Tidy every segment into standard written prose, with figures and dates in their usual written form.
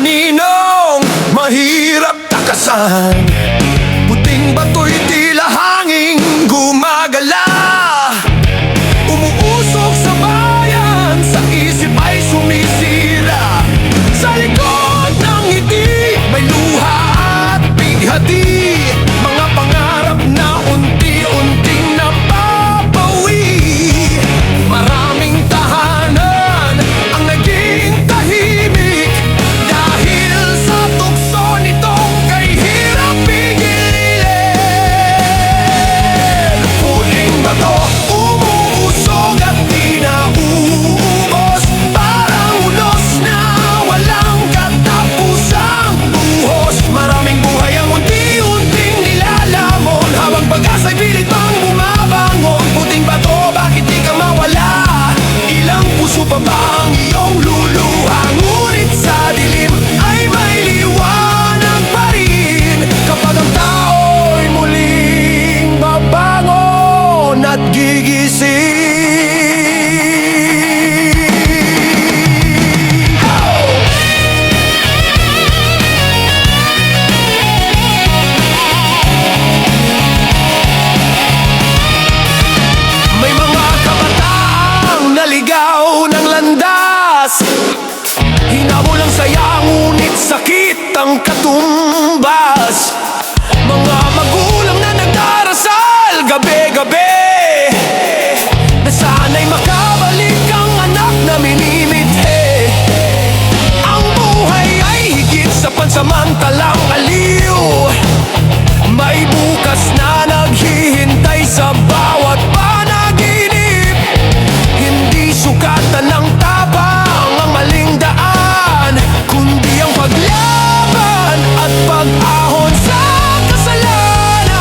Maninong mahirap takasan, puting bato'y tila hanging gumagala. Umuusok sa bayan, sa isip ay sumisira. Sa likod ng ngiti, may luha at bighati. Mga pangarap na unti-unting napapawi. Maraming tahanan ang naging tahimik dahil sa tukso nitong kay hirap pigilin. Huling bato, umuusog at di nauubos. Parang unos na walang katapusang buhos. Maraming buhay ang unti-unting nilalamon, habang pag-asa'y pilit pang bumabangon. Puting bato, bakit di ka mawala? Ilang puso pa ba ang iyong luluha? Ngunit sa dilim ay may liwanag pa rin, kapag ang tao'y muling babangon at gigising. May mga kabataang naligaw ng landas, hinabol ang saya, ngunit sakit ang katumbas. Mga magulang na nagdarasal gabi-gabi, na sana'y makabalik ang anak na minimithi. Ang buhay ay higit sa pansamantalang aliw, may bukas na naghihintay sa bawat panaginip. Hindi sukatan ng tapang ang maling daan, kundi ang paglaban at pag-ahon sa kasalanan.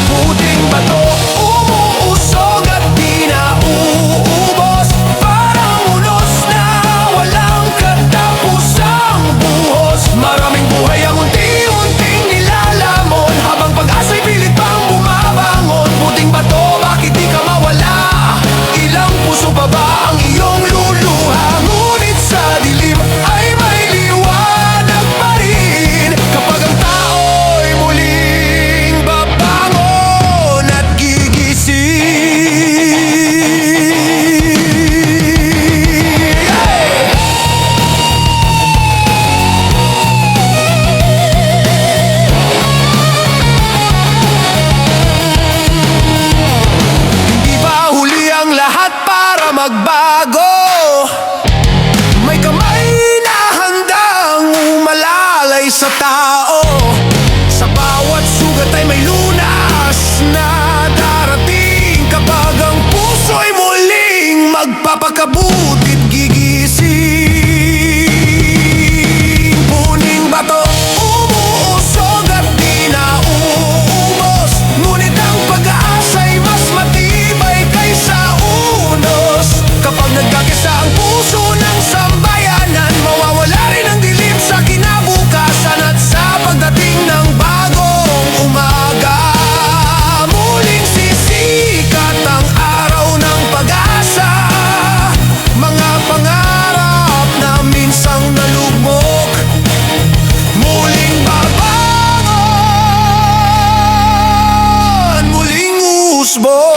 Puting bato, umuusog at di nauubos. Parang unos na walang katapusang buhos. Maraming buhay ang unti-unting nilalamon, habang pag-asa'y pilit pang bumabangon. Puting bato, bakit di ka mawala? Ilang puso pa ba ang iyong luluha? Ngunit sa dilim ay may liwanag pa rin, kapag ang tao'y muling babangon at gigising. Hindi ba huli ang lahat para magbago? May kamay na handang umalalay sa tao. Sa bawat sugat ay may lunas na darating, kapag ang puso'y muling magpapakabutit gigising. Puning bato, umuusog at di nauubos, ngunit ang pag-aasa'y mas matibay kaysa unos. Kapag nagkakisa ang puso ng sambayanan, mawawala rin ang dilim sa kinabukasan. At sa pagdating ng bagong umaga, muling sisikat ang araw ng pag-asa. Mga pangarap na minsang nalugmok, muling babangon, muling usbong.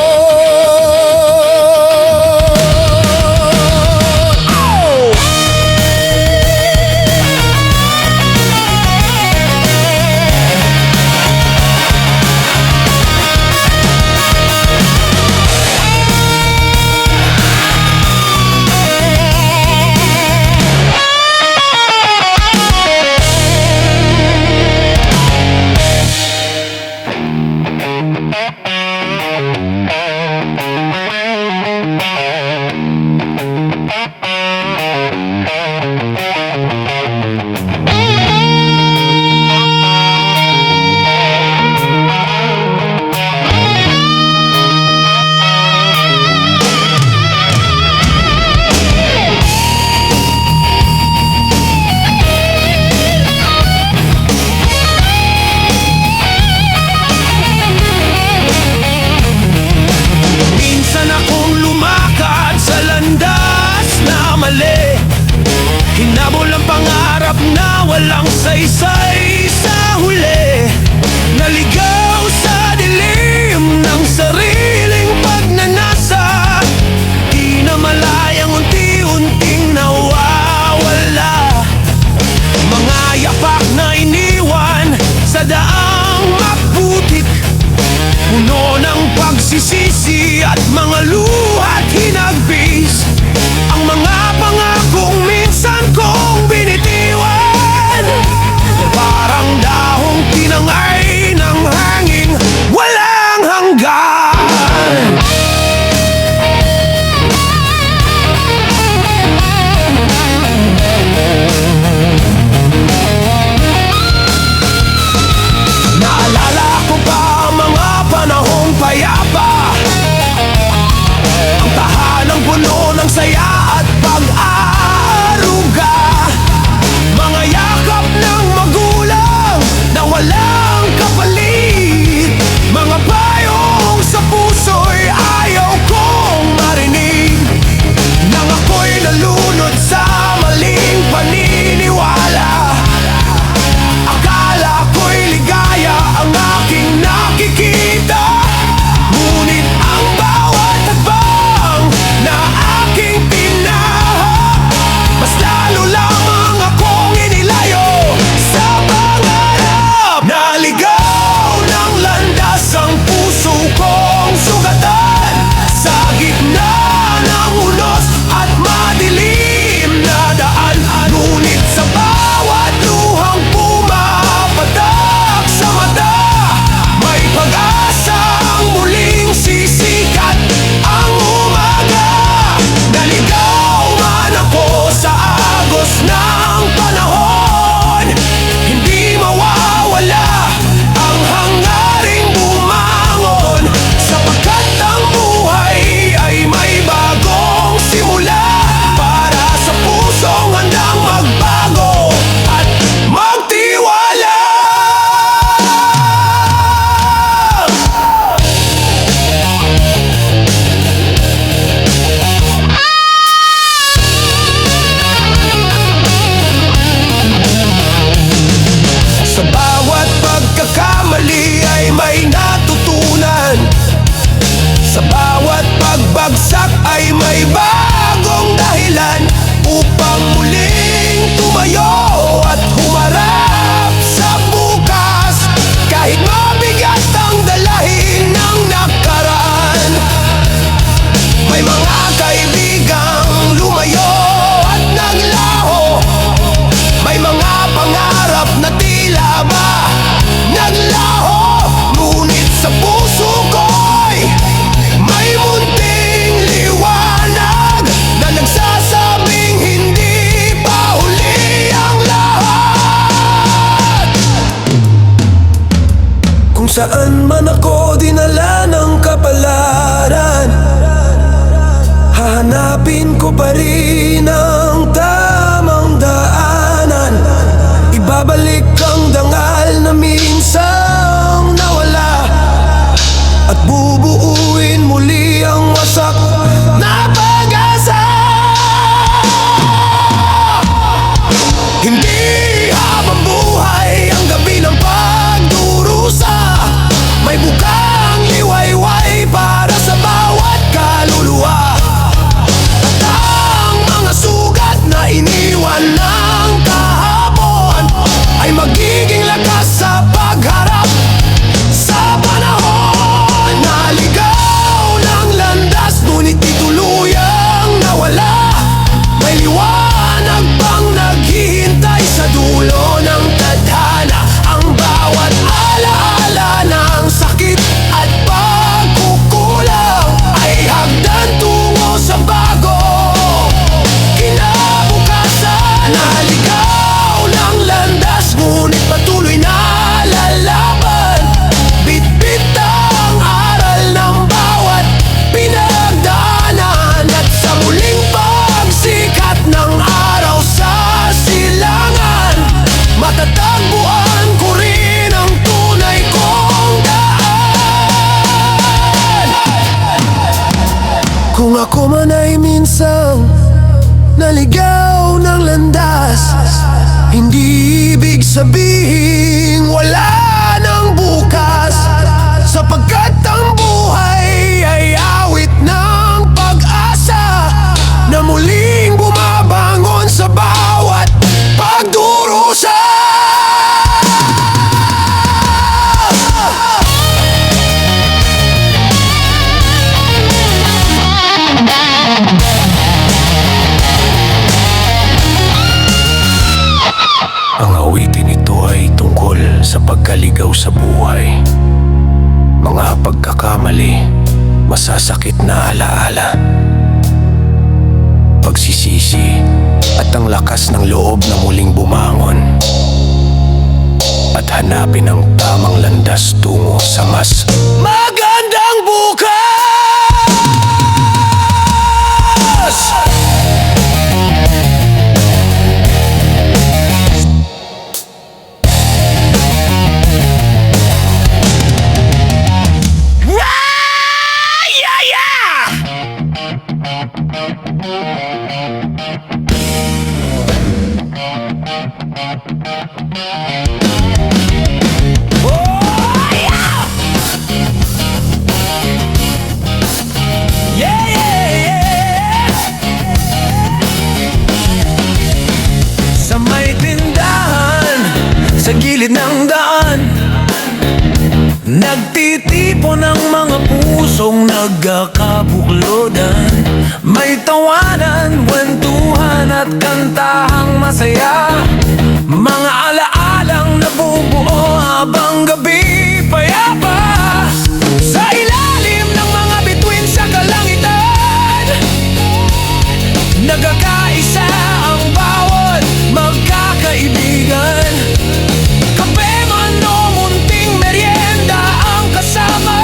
pagbagsak ay may bagong dahilan upang muling tumayo at humarap sa bukas. Kahit mabigat ang dalahin ng nakaraan, may mga kaibigang lumayo at naglaho. May mga pangarap na tila ba naglaho. Ngunit sa puso ko'y may munting liwanag na nagsasabing hindi pa huli ang lahat. Kung saan man ako dinala ng kapalaran, hahanapin ko pa rin ang tamang daanan. Ibabalik ang dangal na minsang nawala, at bubuuin muli ang wasak na pag-asa. Hindi habang buhay ang gabi ng pagdurusa, may bukang liwayway para sa bawat kaluluwa. At ang mga sugat na iniwan ng kahapon ay magiging lakas sa pagharap sa panahon. Naligaw ng landas ngunit di tuluyang nawala. May liwanag pang naghihintay sa dulo ng tadhana. Ang bawat alaala ng sakit at pagkukulang ay hagdan tungo sa bago kinabukasan. Naligaw ng landas ngunit patuloy na lalaban. Bitbit ang aral ng bawat pinagdaanan, at sa muling pagsikat ng araw sa silangan, matatagpuan ko rin ang tunay kong daan. Kung ako man ay minsang naligaw ng landas, hindi ibig sabihin wala ng bukas, sapagkat ang buhay ay awit ng pag-asa na muling bumabangon sa bawat pagdurusa. Ang awitin ito ay tungkol sa pagkaligaw sa buhay, mga pagkakamali, masasakit na alaala, pagsisisi, at ang lakas ng loob na muling bumangon at hanapin ang tamang landas tungo sa mas magandang bukas. Sa may tindahan, sa gilid ng daan, nagtitipon ang mga pusong nagkakabuklodan. May tawanan, kwentuhan at kantahang masaya, mga alaalang nabubuo habang gabi payapa. Sa ilalim ng mga bituin sa kalangitan, nagkakaisa ang bawat magkakaibigan. Kape man o munting merienda ang kasama,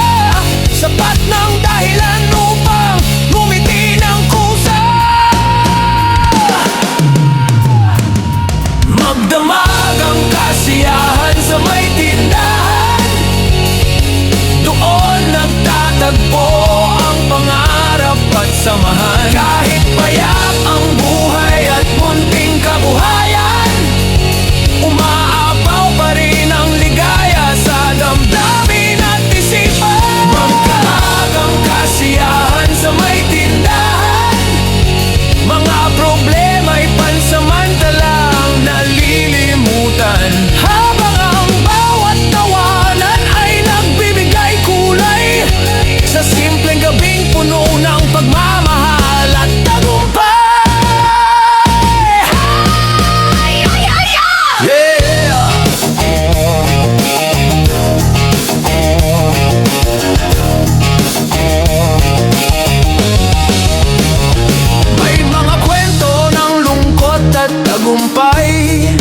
sapat ng dahilan upang ngumiti ng kusa. Magdamag ang kasiyahan sa may tindahan. tagumpay.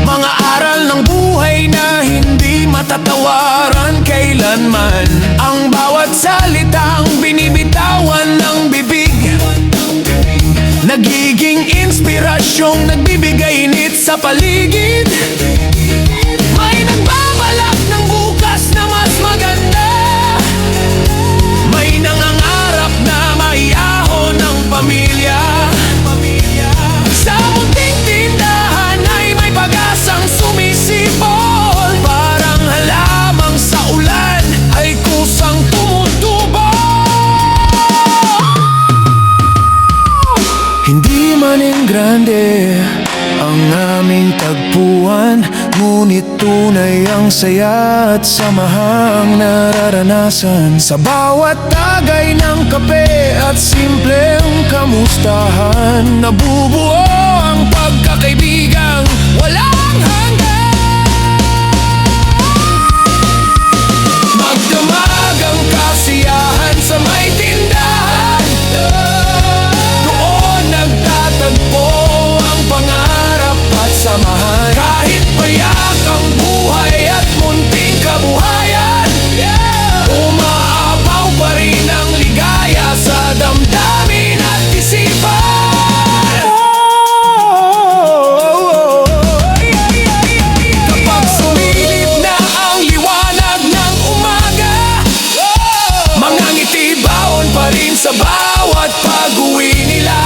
Mga aral ng buhay na hindi matatawaran kailanman. Ang bawat salitang binibitawan ng bibig, nagiging inspirasyong nagbibigay init sa paligid. May nagbabalak ng bukas na mas maganda, may nangangarap na maiahon ng pamilya. Sa munting tindahan ay may pag-asang sumisipol, parang halamang sa ulan ay kusang tumutubo. Hindi man grande ang aming tagpuan, ngunit tunay ang saya at samahang nararanasan. Sa bawat tagay ng kape at simpleng kamustahan, nabubuo ang pagkakaibigang walang hanggan. Magdamag ang kasiyahan sa may tindahan, doon nagtatagpo ang pangarap at samahan. Kahit payak ang buhay at munting kabuhayan, umaapaw pa rin ang ligaya sa damdamin at isipan. Kapag sumilip na ang liwanag ng umaga, mga ngiti baon pa rin sa bawat pag-uwi nila.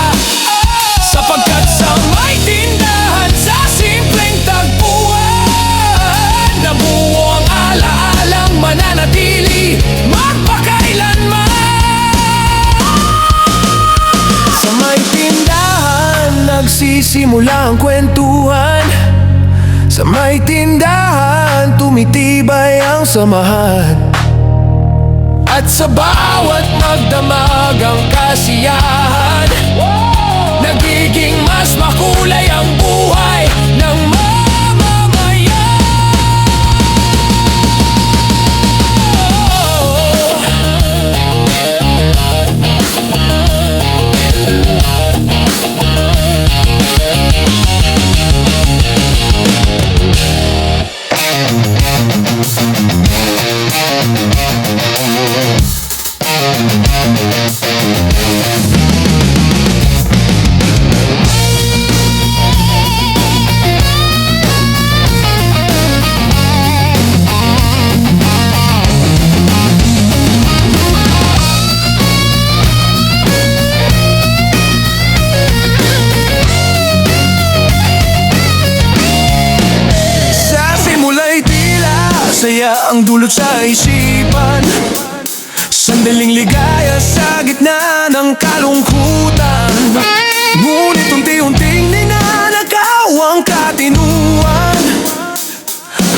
Sapagkat sa may tindahan, sa simpleng tagpuan, nabuo ang alaalang mananatili magpakailanman. Sa may tindahan, nagsisimula ang kwentuhan. Sa may tindahan, tumitibay ang samahan. At sa bawat magdamag ang kasiyahan, nagiging mas makulay ang buhay ng mamamayan. Saya ang dulot sa isipan, sandaling ligaya sa gitna ng kalungkutan. Ngunit unti-unting ninanakaw ang katinuan,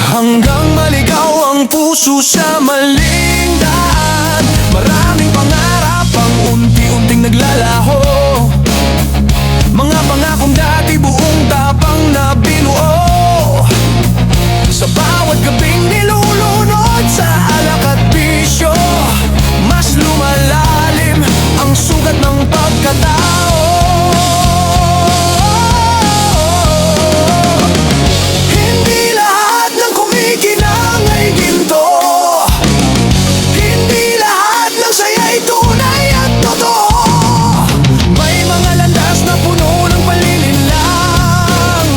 hanggang maligaw ang puso sa maling daan. Maraming pangarap ang unti-unting naglalaho, mga pangakong dati buong tapang na binuo. Sa bawat gabing nilulunod sa alak at bisyo, mas lumalalim ang sugat ng pagkatao. Hindi lahat ng kumikinang ay ginto, hindi lahat ng saya'y tunay at totoo. May mga landas na puno ng palilinlang,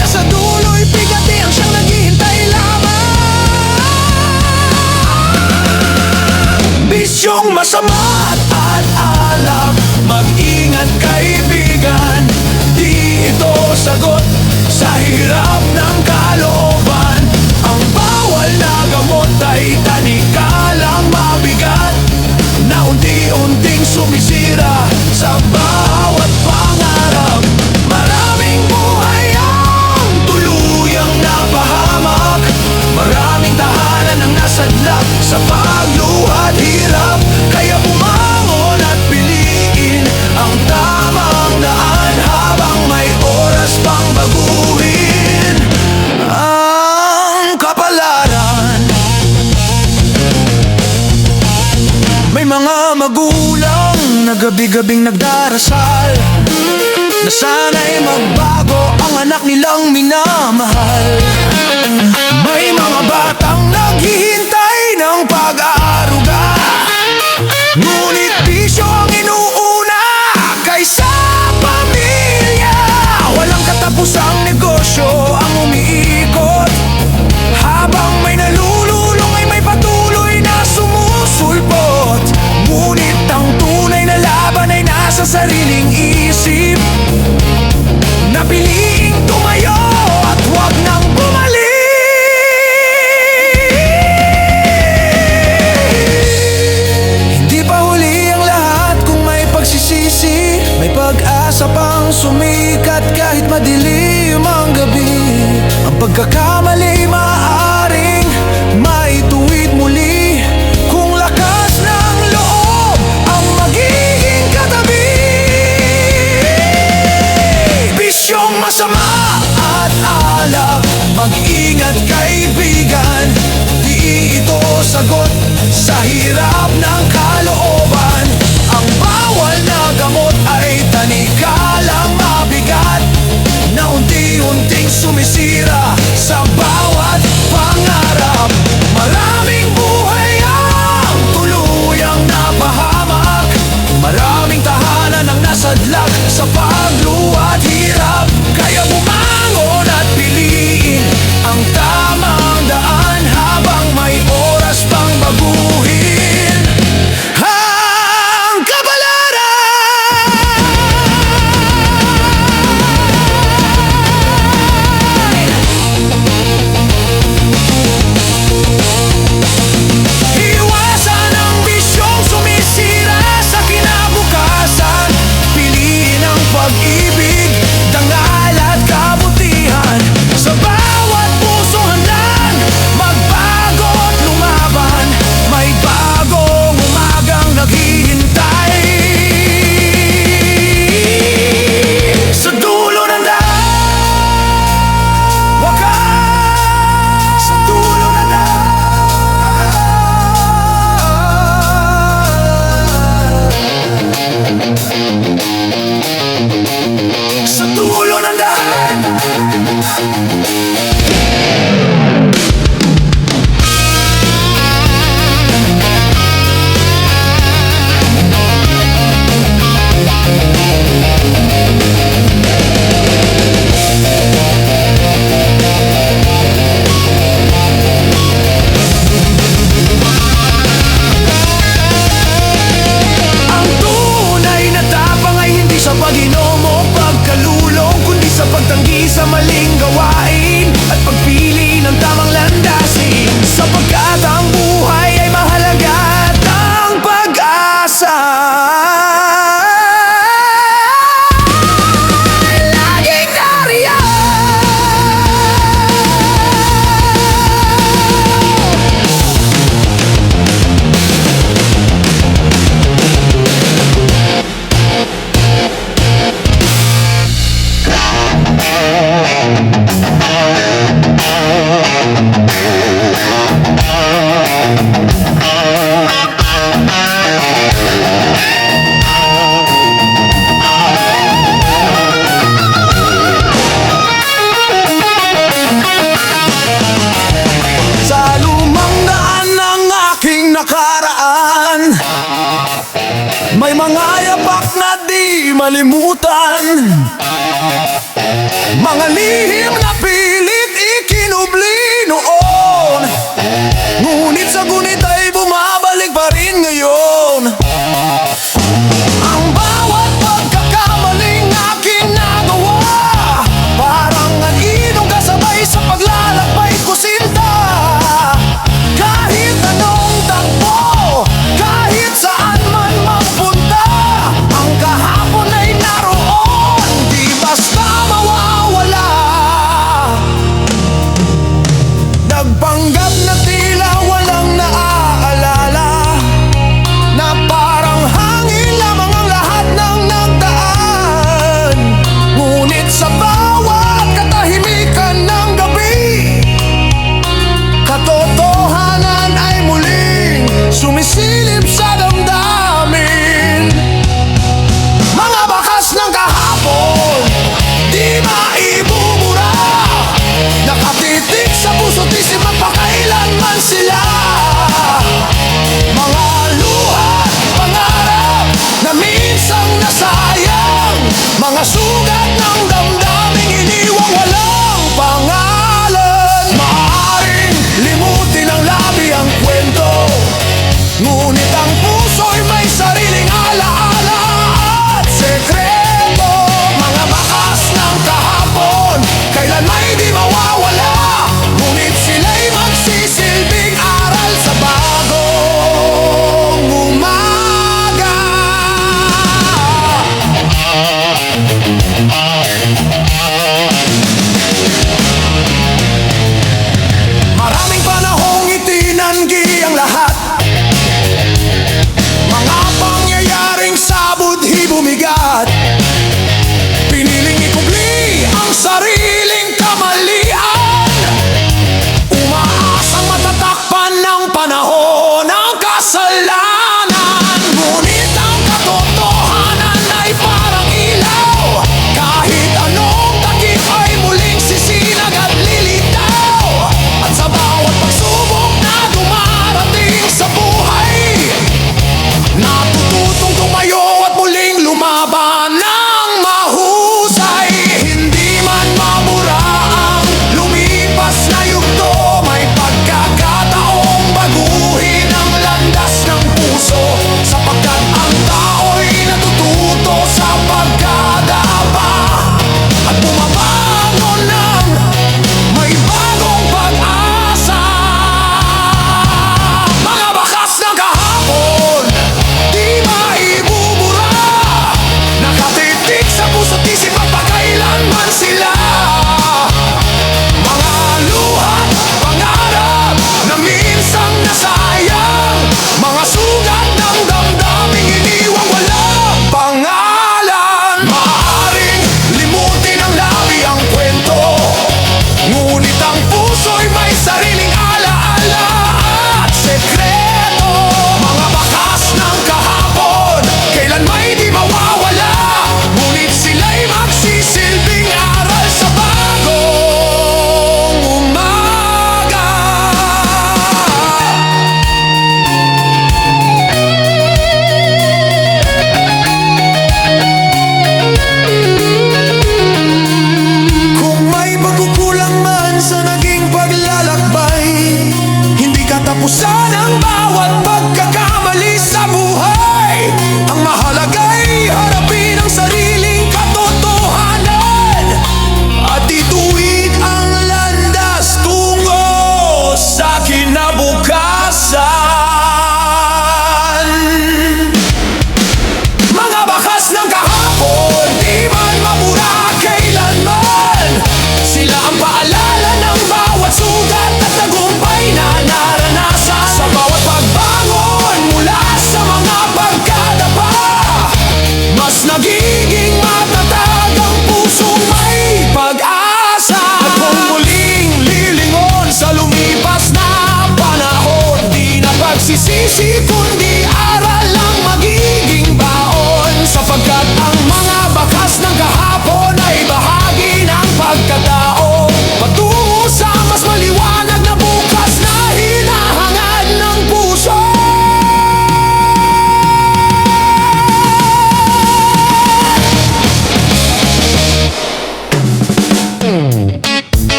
nasa dulo'y bigati ang siyang naghihintay lamang. Bisyong masama at alak, mag-ingat kaibigan, di ito sagot sa hirap ng kalooban. Ang bawal na gamot ay tanikalang mabigat, na unti-unting sumisira sa bawat pangarap. Maraming buhay ang tuluyang napahamak, maraming tahanan ang nasadlak sa pagluha at hirap. Kaya bumangon at piliin ang tamang daan habang may oras pang baguhin ang kapalaran. May mga magulang na gabi-gabing nagdarasal, na sana'y magbago ang anak nilang minamahal. May mga batang naghihintay ng pag-aaruga, ngunit bisyo ang inuuna kaysa pamilya. Walang katapusang negosyo ang umiikot, habang may nalululong ay may patuloy na sumusulpot. Ngunit ang tunay na laban ay nasa sariling isip, na piliing tumayo at huwag nang bumalik. Hindi pa huli ang lahat kung may pagsisisi, may pag-asa pang sumikat kahit madilim ang gabi. Ang pagkakamali maaaring maituwid muli kung lakas ng loob ang magiging katabi. Bisyong masama at alak, mag-ingat kaibigan, di ito sagot sa hirap ng kalooban. Ang bawal na gamot ay tanikalang mabigat, na unti-unting sumisira sa bawat pangarap. Maraming buhay ang tuluyang napahamak, maraming tahanan ang nasadlak sa pagluwa at hirap. Kaya bumangon at piliin ang tamang daan habang may oras pang baguhin ang kapalaran. Iwasan ang bisyong sumisira sa kinabukasan, piliin ang pag-ibig, dangal at kabutihan. Sa bawat puso handang magbago at lumaban, may bagong umagang naghihintay. Sa dulo ng daan, wakas sa dulo ng daan. Sa dulo ng daan. Ang tunay na tapang ay hindi sa pag-inom o pagkalulong, kundi sa pagtanggi sa maling gawain at pagpili ng tamang landasin. Sapagkat ang buhay ay mahalaga at ang pag-asa ay laging nariyan. Sa lumang daan ng aking nakaraan, may mga yapak na di malimutan, mga lihim na pilit ikinubli noon, ngunit sa gunit ay bumabalik pa rin ngayon. Ang bawat pagkakamaling aking nagawa, parang anidong kasabay sa paglalakbay ko sinta. Kahit anong takbo, kahit saan man magpunta, ang kahapon ay naroon, di basta mawawala. Nagpanggap na tila walang naaalala,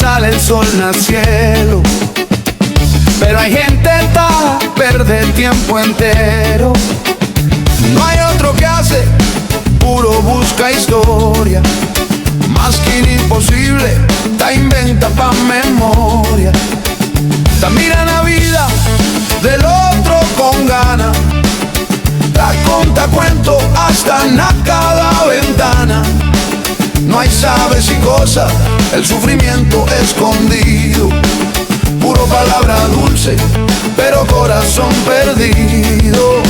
sale el sol al cielo. Pero hay gente que pierde el tiempo entero. No hay otro que hace, puro busca historia. Más que imposible, ta inventa pa' memoria. Ta mira la vida del otro con ganas. Ta conta cuento hasta en cada ventana. No hay sabes y cosas, el sufrimiento escondido. Puro palabra dulce, pero corazón perdido.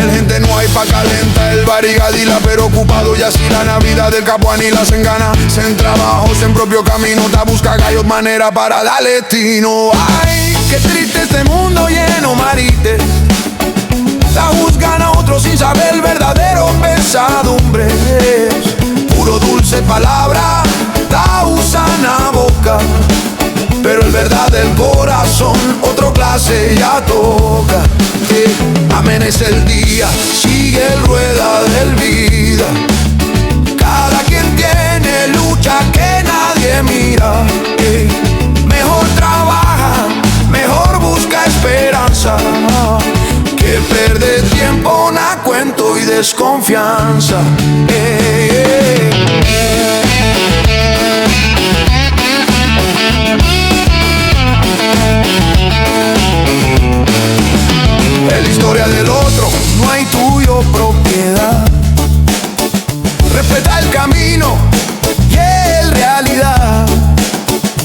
El gente no hay pa' calentar el barigadila, pero ocupado y así la Navidad del Capuanila se engana. En trabajos, en propio camino, ta busca gallos manera para darle tino. Ay, qué triste este mundo lleno marites. Ta juzgan a otros sin saber el verdadero pesadumbres. Puro dulce palabra, ta usan a boca. Pero el verdad del corazón, otro clase ya toca. Amanece el día, sigue el rueda del vida. Cada quien tiene lucha que nadie mira. Mejor trabaja, mejor busca esperanza, que perder tiempo na cuento y desconfianza. Es la historia del otro, no hay tuyo propiedad. Respeta el camino y es realidad.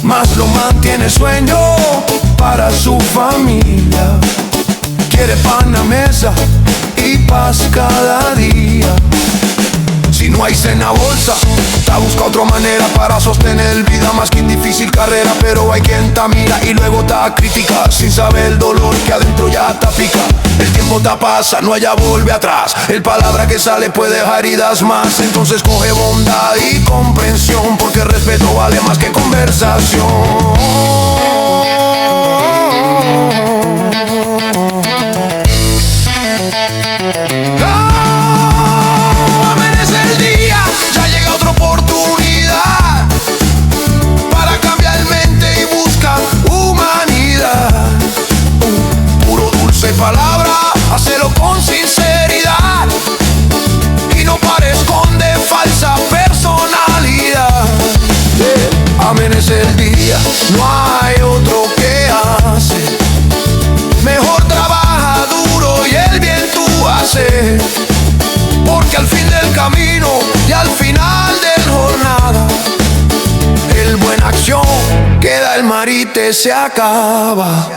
Más lo mantiene sueño para su familia. Quiere pan a mesa y paz cada día. Si no hay cena bolsa, ta busca otra manera para sostener vida. Más que difícil carrera, pero hay quien ta mira y luego ta critica, sin saber el dolor que adentro ya ta pica. El tiempo ta pasa, no haya vuelve atrás. El palabra que sale puede dejar heridas más. Entonces coge bondad y comprensión, porque el respeto vale más que conversación. Palabra, hacelo con sinceridad y no pares con de falsa personalidad. Amanece el día, no hay otro que hace. Mejor trabaja duro y el bien tú haces, porque al fin del camino y al final de la jornada, el buena acción queda, el marite se acaba.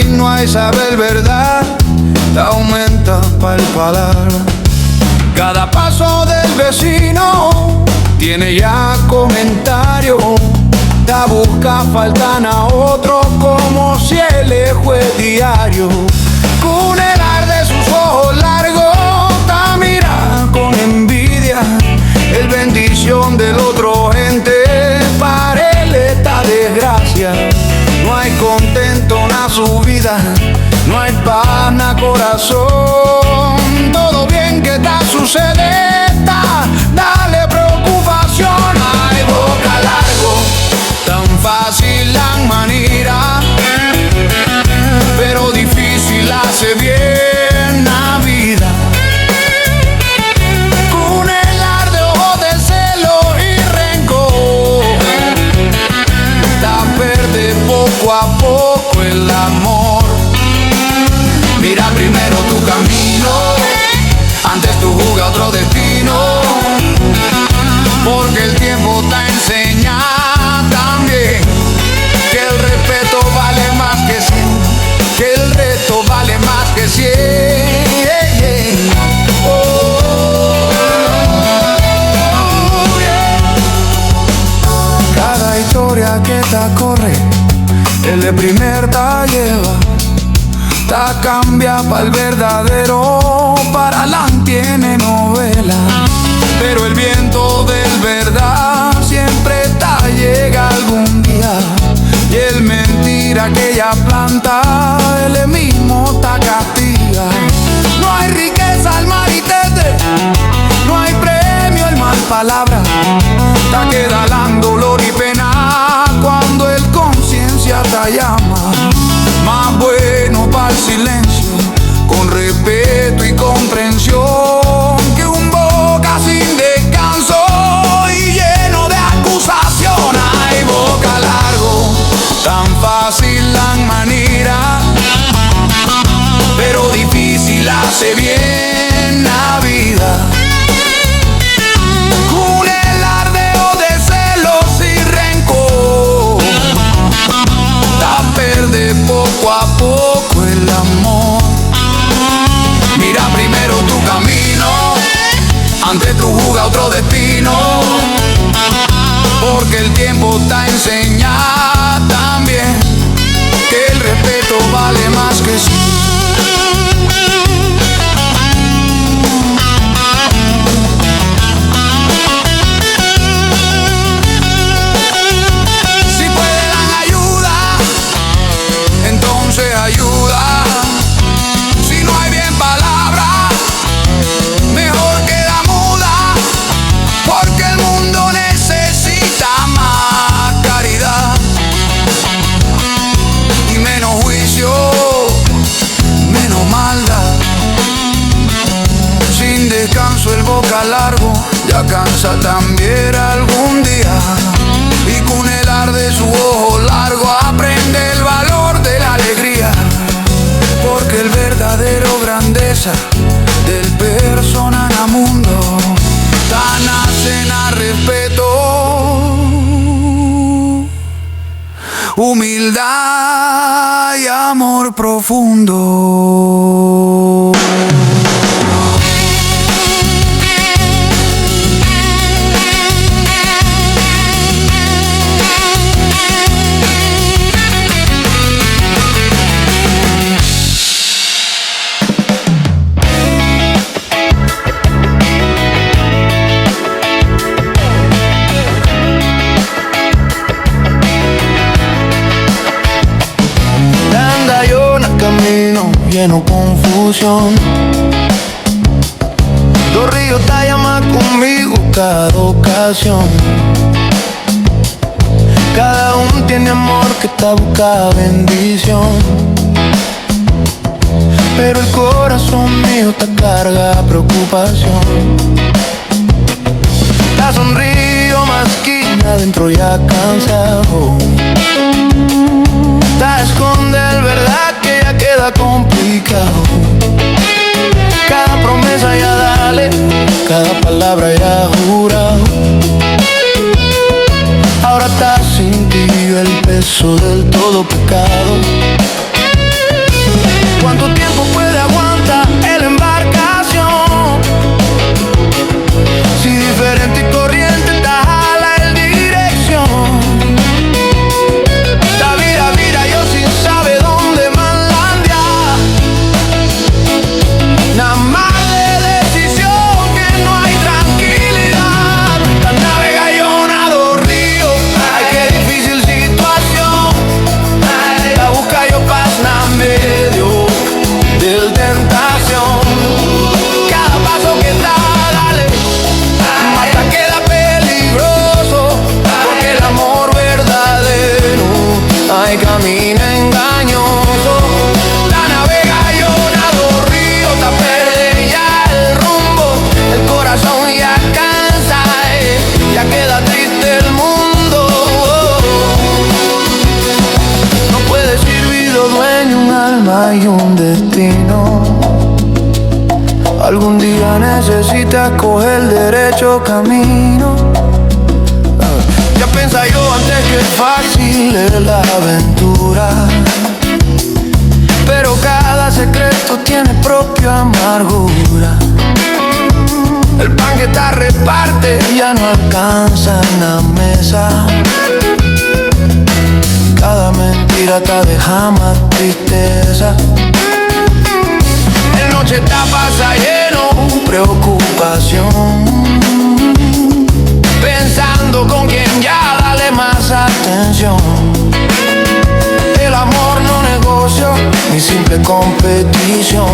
No hay saber verdad, te aumenta palpar. Cada paso del vecino tiene ya comentario. Te busca, faltan a otro como si él fue diario. Con el ar de sus ojos largos, te mira con envidia. El bendición del otro gente, para él esta desgracia. No hay contento na su vida, no hay paz na corazón. Todo bien que ta sucede, dale preocupación. Hay boca largo, tan fácil la manera, pero difícil hace bien la vida. Con el ar de ojos de celo y rencor, ta perde poco a poco el amor. Mira primero tu ta corre, el de primer ta lleva, ta cambia pa'l verdadero, para la tiene novela. Pero el viento del verdad siempre ta llega algún día, y el mentira que ella planta, él mismo ta castiga. No hay riqueza al maritete, no hay premio al mal palabra, ta queda el dolor y pena cuando el conciencia te llama. Más bueno pa'l silencio, con respeto y comprensión, que un boca sin descanso y lleno de acusación. Ay, boca largo, tan fácil la manera, pero difícil hace bien la vida. Un alardeo de celos y rencor, ta perde poco a poco el amor. Mira primero tu camino, ante tu juga otro destino, porque el tiempo te enseña también que el respeto vale más que sí. Si puede dan ayuda, entonces ayuda. Si no hay bien palabra, mejor queda muda, porque el mundo necesita más caridad y menos juicio, menos maldad. Sin descanso el boca largo ya cansa también algún día, y con el ar de su ojo largo aprende el valor de la alegría, porque el verdadero grandeza del persona en el mundo tan hacen a respeto, humildad y amor profundo. Camino lleno confusión, los ríos te llaman conmigo cada ocasión. Cada uno tiene amor que te busca bendición, pero el corazón mío te carga preocupación. La sonrío más que adentro ya cansado, te esconde el verdad que ya queda complicado. Cada promesa ya dale, cada palabra ya jurado. Ahora estás sin ti el peso del todo pecado. ¿Cuánto tiempo puede aguantar la embarcación? Si diferente corriente te jala en dirección. La vida yo sin saber dónde manlandear. Nada más de decisión que no hay tranquilidad. La navega yo nado río, ay qué difícil situación. La busca yo paz na medio del tentación. Cada paso que da, dale, hasta queda peligroso, porque el amor verdadero ay camina engañoso. La navega yo nado río, te perde ya el rumbo, el corazón ya cansa, ya queda triste el mundo. No puede ser vida dueño un alma y un destino. Algún día necesitas coger derecho camino. Ya piensa yo antes que es fácil es la aventura, pero cada secreto tiene propia amargura. El pan que te reparte ya no alcanza en la mesa. cada mentira te deja más tristeza. En noche pasa lleno, preocupación, pensando con quién ya darle más atención. El amor no negocio, ni simple competición.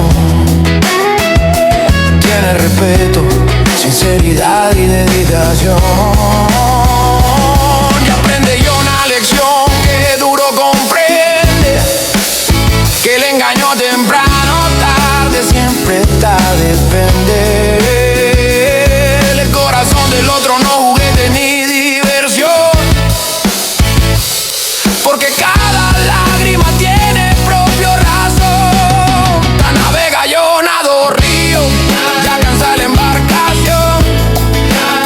Tiene respeto, sinceridad y dedicación. Y aprende yo una lección que duro comprende, que el engaño temprano o tarde siempre está a depender. El corazón del otro no juguete ni diversión, porque cada lágrima tiene propio razón. La navega yo nado río, ya cansa la embarcación.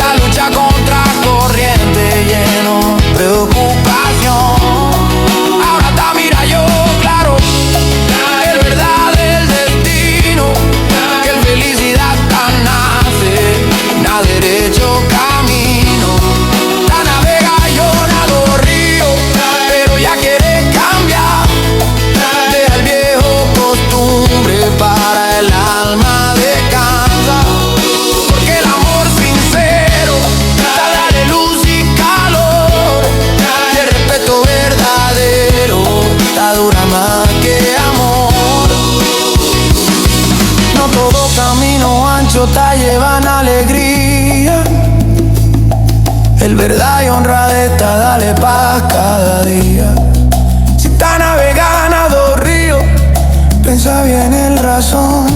La lucha contra corriente lleno de preocupación. Ahora está, mira yo claro, el verdad del destino, que el felicidad tan nace, nada derecho camino. La navega yo nado río, pero ya quiere cambiar. Deja el viejo costumbre para el alma descansa, porque el amor sincero da de luz y calor, y el respeto verdadero está dura más que amor. No todo camino ancho te llevan alegría. El verdad y honradez dale paz cada día. Si está navegando dos ríos, piensa bien el razón,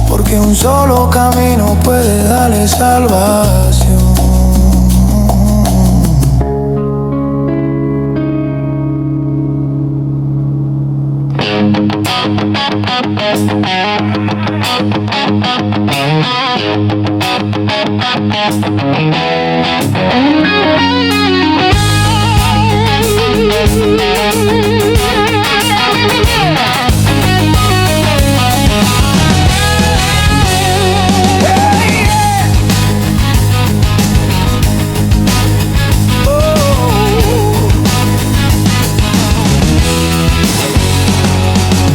porque un solo camino puede darle salvación.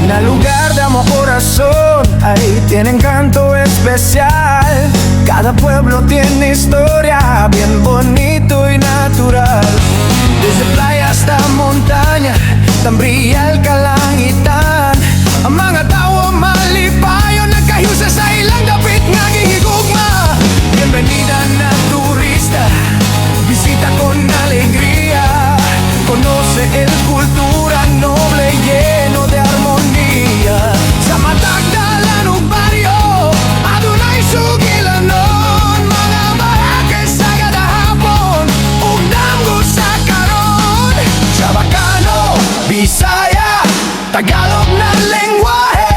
En lugar de amor corazón, ahí tiene encanto especial. Cada pueblo tiene historia, bien bonito y natural. Desde playa hasta montaña, tan brilla el Kalangitan. Amangatawa, Malipayo, Nakayusa sa ilang dapit nga gihigugma. Bienvenida naturista, visita con alegría. Conoce el cultura noble lleno de armonía. Sa matagdalan ug baryo, adunay sugilanon. Mga barangay sa kada hapon, ug damgo sa karon. Chabacano, Bisaya, Tagalog na lengguwahe.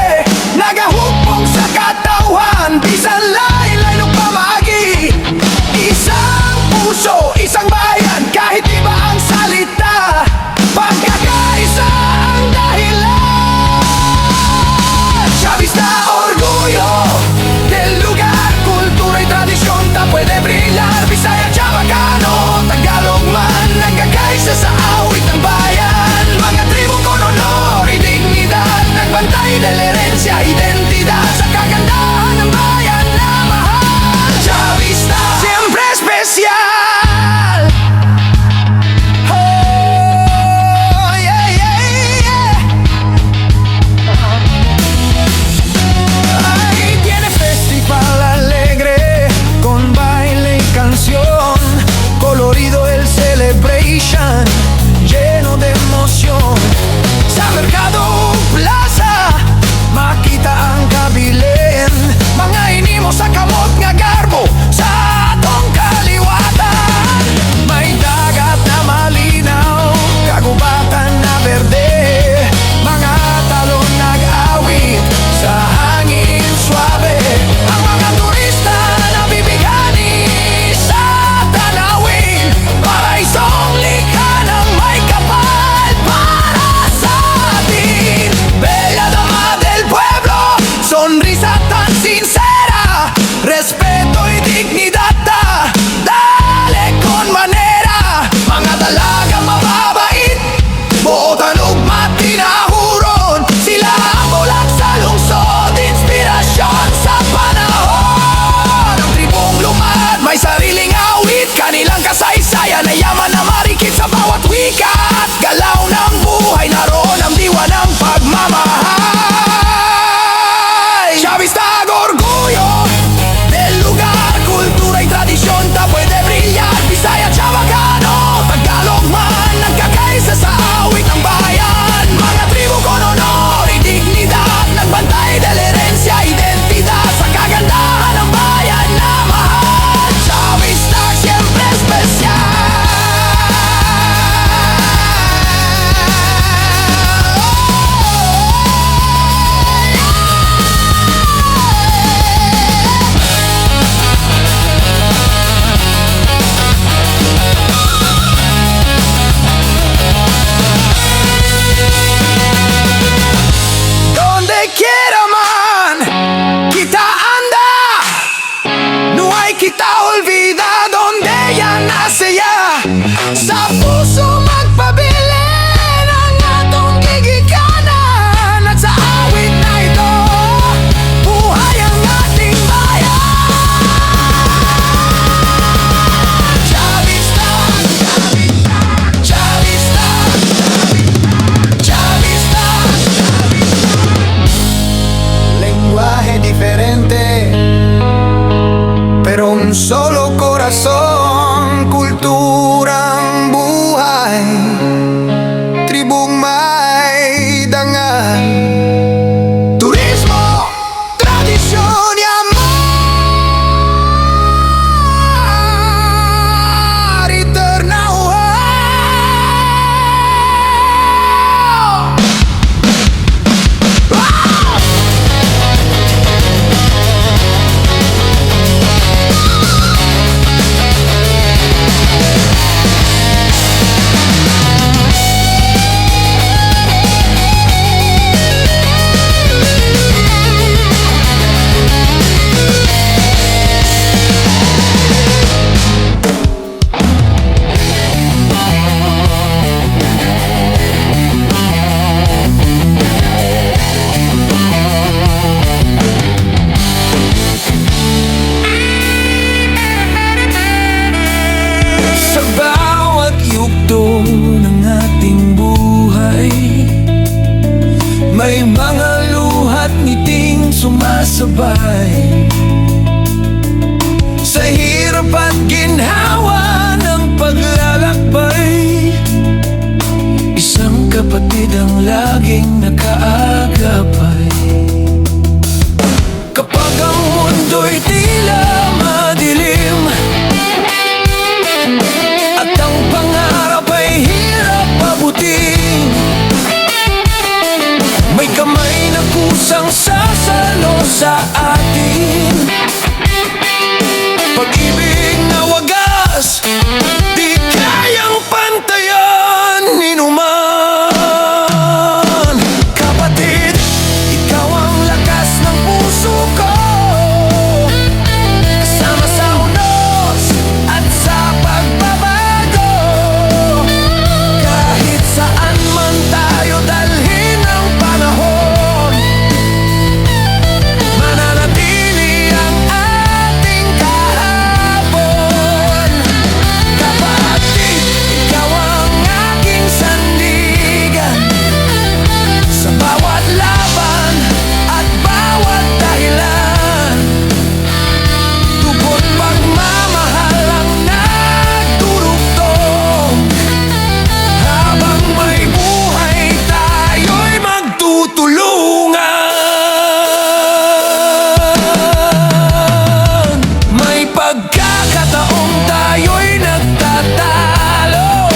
kita olvida donde ella nace ya. Sa puso magpabili ng atong gigikanan. At sa awit na ito, buhay ang ating bayan. Chavista, Chavista, Chavista, lenguaje diferente, pero un solo corazón, kulturang buhay, tribong may dangal, turismo, tradisyon, amor, eternal. Sa bawat yugto ng ating buhay, may mga luhat ngiting sumasabay. Sa hirap at ginhawa ng paglalakbay, isang kapatid ang laging nakaagapay. Kapag ang mundo'y tila madilim at ang pangarap ay hirap pabutin, may kamay na kusang sasalo sa atin. Pag-ibig na wagas, di kayang pantayan ni numan. Kapatid, ikaw ang lakas ng puso ko, kasama sa unos at sa pagbabago. Kahit saan man tayo dalhin ang panahon, mananatili ang ating kahapon. Kapatid, ikaw ang aking sandigan sa bawat laban at bawat dahilan. Tupot pagmamahal ang nagdurugtong, habang may buhay tayo'y magtutulungan. May pagkakataong tayo'y nagtatalo,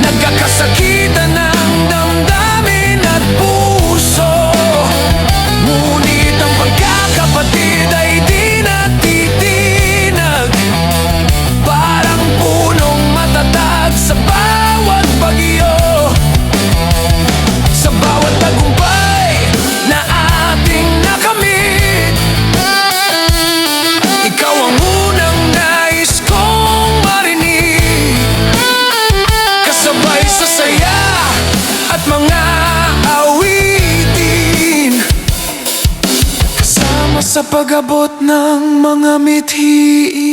nagkakasakitan ng damdamin at puso. Ngunit ang pagkakapatid ay di natitinag, parang punong matatag sa bawat bagyo. Sa bawat tagumpay na ating nakamit, ikaw ang unang nais kong marinig, kasabay sa saya at mga awitin, kasama sa pag-abot ng mga mithi.